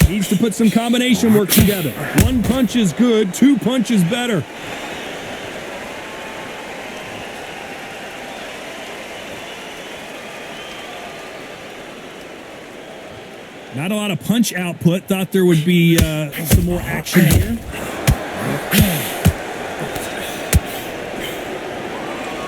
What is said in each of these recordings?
Needs to put some combination work together. One punch is good, two punches better. Not a lot of punch output. Thought there would be some more action here.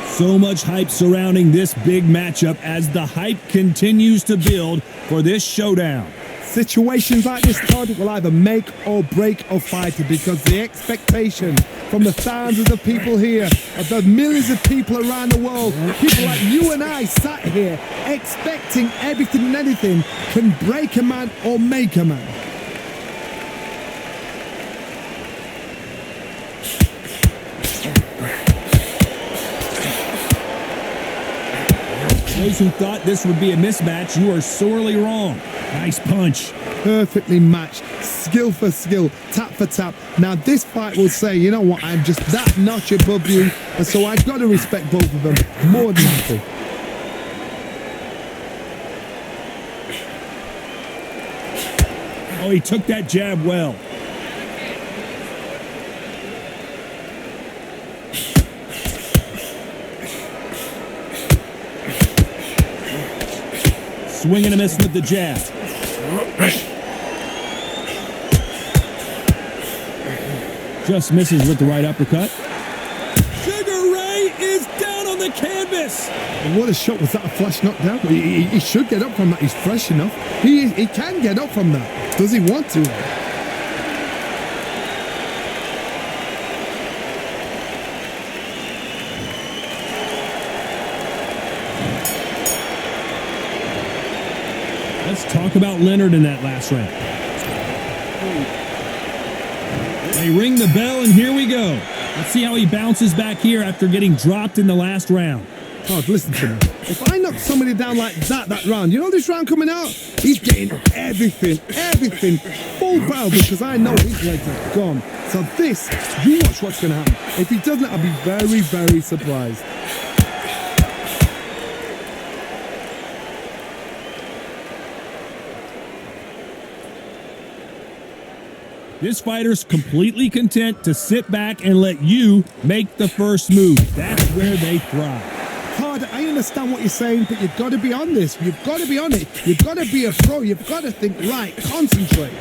So much hype surrounding this big matchup as the hype continues to build for this showdown. Situations like this, Todd, will either make or break a fighter because the expectation from the thousands of people here, of the millions of people around the world, people like you and I sat here expecting everything and anything can break a man or make a man. Those who thought this would be a mismatch, you are sorely wrong. Nice punch. Perfectly matched, skill for skill, tap for tap. Now this fight will say, you know what, I'm just that notch above you, and so I've got to respect both of them more than happy. Oh, he took that jab well. Swing and a miss with the jab. Just misses with the right uppercut. Sugar Ray is down on the canvas. What a shot. Was that a flash knockdown? He should get up from that. He's fresh enough. He can get up from that. Does he want to? Let's talk about Leonard in that last round. They ring the bell, and here we go. Let's see how he bounces back here after getting dropped in the last round. Oh, listen to me. If I knock somebody down like that round, you know this round coming out? He's getting everything, full barrel because I know his legs are gone. So this, you watch what's going to happen. If he doesn't, I'll be very, very surprised. This fighter's completely content to sit back and let you make the first move. That's where they thrive. Todd, I understand what you're saying, but you've got to be on this. You've got to be on it. You've got to be a pro. You've got to think right. Concentrate.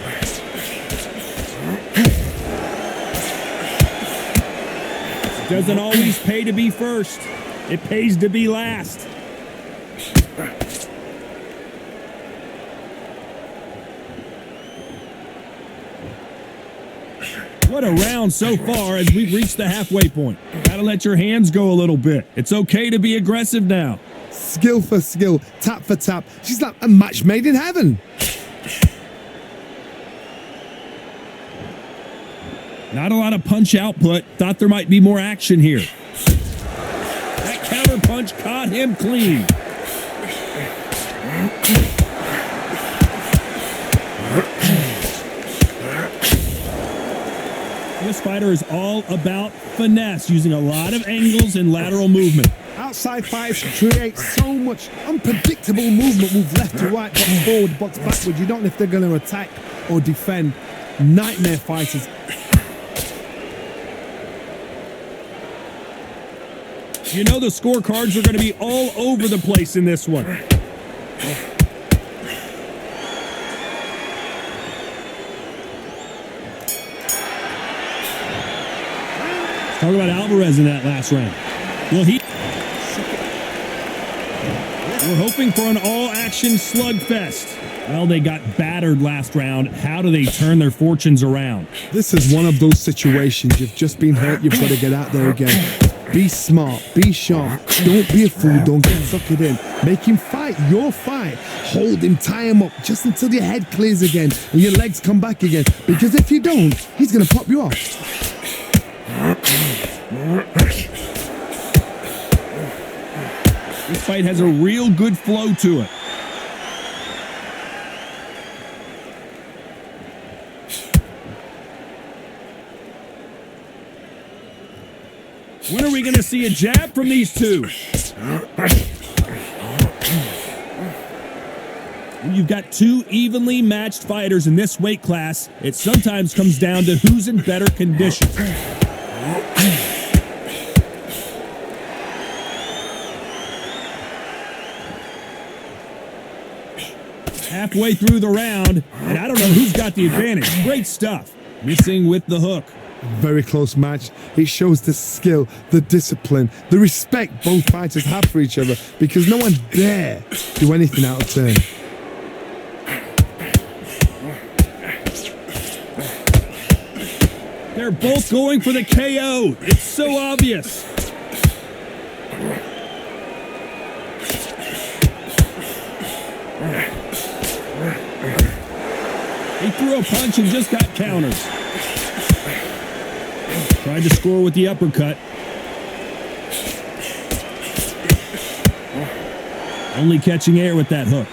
It doesn't always pay to be first. It pays to be last. What a round so far as we've reached the halfway point. Gotta let your hands go a little bit. It's okay to be aggressive now. Skill for skill, tap for tap. She's like a match made in heaven. Not a lot of punch output. Thought there might be more action here. That counter punch caught him clean. This fighter is all about finesse, using a lot of angles and lateral movement. Outside fighters create so much unpredictable movement. Move left to right, box forward, box backward. You don't know if they're going to attack or defend. Nightmare fighters. You know the scorecards are going to be all over the place in this one. Talk about Alvarez in that last round. Well, we're hoping for an all-action slugfest. Well, they got battered last round. How do they turn their fortunes around? This is one of those situations. You've just been hurt. You've got to get out there again. Be smart. Be sharp. Don't be a fool. Don't get suckered in. Make him fight your fight. Hold him. Tie him up just until your head clears again and your legs come back again. Because if you don't, he's going to pop you off. This fight has a real good flow to it. When are we going to see a jab from these two? When you've got two evenly matched fighters in this weight class, it sometimes comes down to who's in better condition. Halfway through the round, and I don't know who's got the advantage. Great stuff. Missing with the hook. Very close match. It shows the skill, the discipline, the respect both fighters have for each other, because no one dare do anything out of turn. They're both going for the KO. It's so obvious. He threw a punch and just got counters. Tried to score with the uppercut. Only catching air with that hook.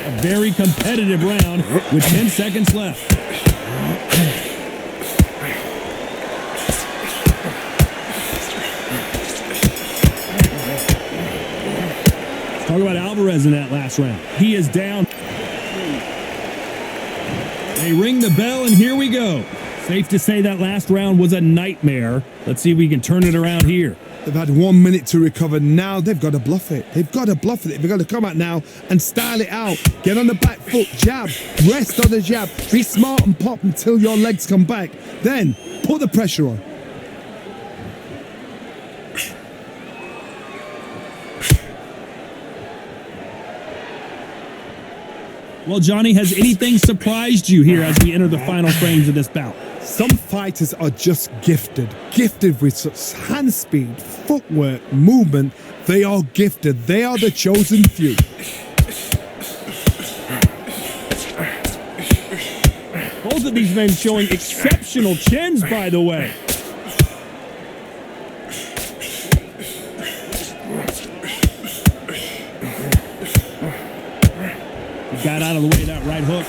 A very competitive round with 10 seconds left. Talk about Alvarez in that last round. He is down. They ring the bell, and here we go. Safe to say that last round was a nightmare. Let's see if we can turn it around here. They've had 1 minute to recover. Now they've got to bluff it. They've got to bluff it. They've got to come out now and style it out. Get on the back foot, jab, rest on the jab. Be smart and pop until your legs come back. Then put the pressure on. Well, Johnny, has anything surprised you here as we enter the final frames of this bout? Some fighters are just gifted with such hand speed, footwork, movement. They are gifted. They are the chosen few. Both of these men showing exceptional chins, by the way. Got out of the way of that right hook.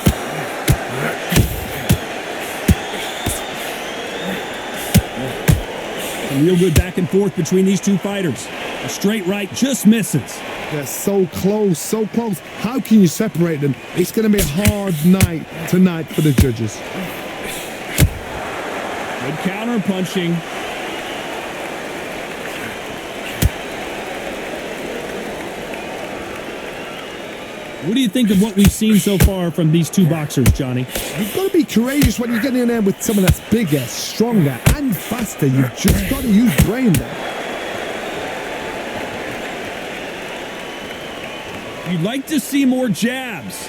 A real good back and forth between these two fighters. A straight right just misses. They're so close, so close. How can you separate them? It's going to be a hard night tonight for the judges. Good counter punching. What do you think of what we've seen so far from these two boxers, Johnny? You've got to be courageous when you get in there with someone that's bigger, stronger, and faster. You've just got to use brain there. You'd like to see more jabs.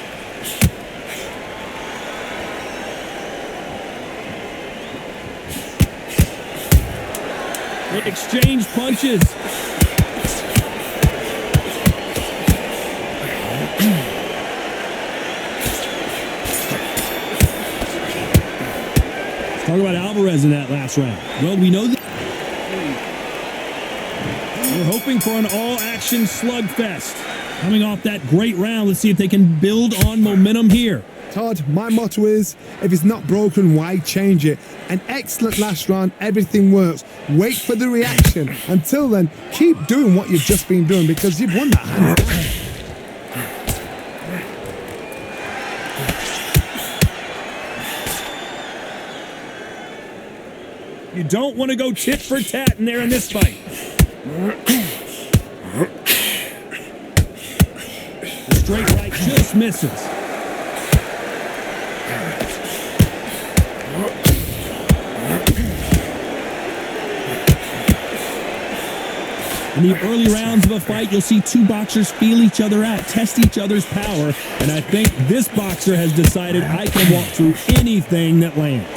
They exchange punches. Talk about Alvarez in that last round. Well, we know that we're hoping for an all-action slugfest. Coming off that great round, let's see if they can build on momentum here. Todd, my motto is, if it's not broken, why change it? An excellent last round, everything works. Wait for the reaction. Until then, keep doing what you've just been doing, because you've won that hands down. You don't want to go tit for tat in there in this fight. The straight right just misses. In the early rounds of a fight, you'll see two boxers feel each other out, test each other's power, and I think this boxer has decided I can walk through anything that lands.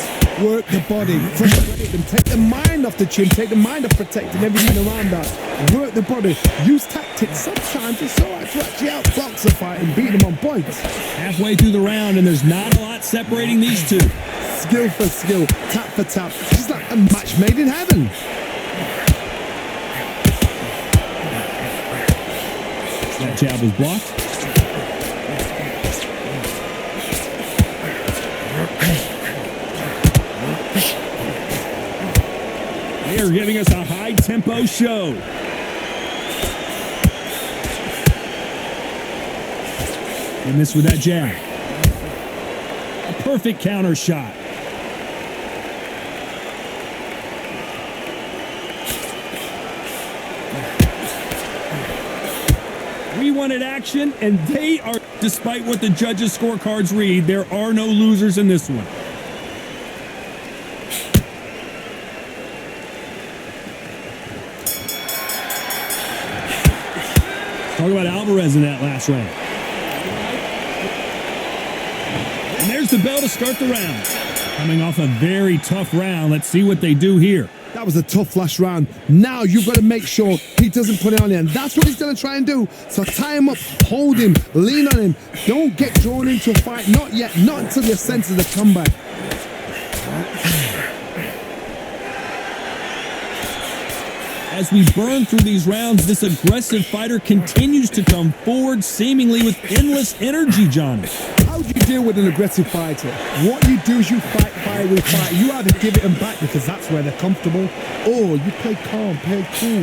Work the body, frustrate them, take the mind off the chin, take the mind off protecting everything around that. Work the body, use tactics. Sometimes it's all right to actually outbox a fight and beat them on points. Halfway through the round, and there's not a lot separating these two. Skill for skill, tap for tap. It's like a match made in heaven. That jab was blocked. They are giving us a high-tempo show. And this with that jab. A perfect counter shot. We wanted action, and they are, despite what the judges' scorecards read, there are no losers in this one. Talk about Alvarez in that last round. And there's the bell to start the round. Coming off a very tough round, let's see what they do here. That was a tough last round. Now you've got to make sure he doesn't put it on you. And that's what he's going to try and do. So tie him up, hold him, lean on him. Don't get drawn into a fight. Not yet. Not until your senses have come back. As we burn through these rounds, this aggressive fighter continues to come forward, seemingly with endless energy, Johnny. How do you deal with an aggressive fighter? What you do is you fight fire with fire. You either give it them back because that's where they're comfortable, or you play calm, play cool.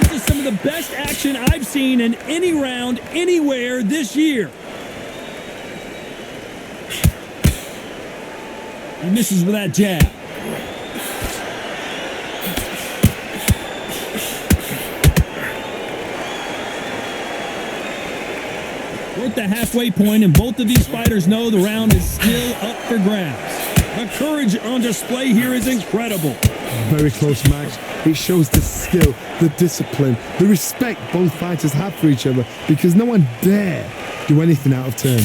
This is some of the best action I've seen in any round, anywhere this year. He misses with that jab. We're at the halfway point, and both of these fighters know the round is still up for grabs. The courage on display here is incredible. Very close match. It shows the skill, the discipline, the respect both fighters have for each other because no one dare do anything out of turn.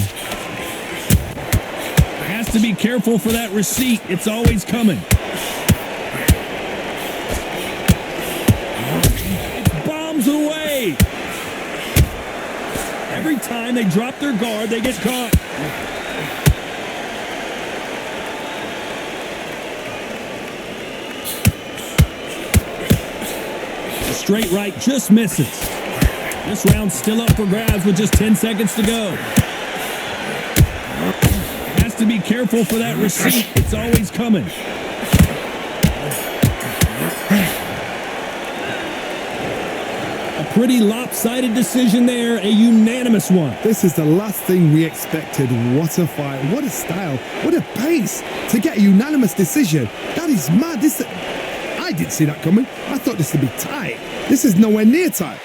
Has to be careful for that receipt. It's always coming. It bombs away. Every time they drop their guard, they get caught. The straight right just misses. This round's still up for grabs with just 10 seconds to go. Has to be careful for that receipt. It's always coming. A pretty lopsided decision there, a unanimous one. This is the last thing we expected. What a fight, what a style, what a pace to get a unanimous decision. That is mad. I didn't see that coming. I thought this would be tight. This is nowhere near tight.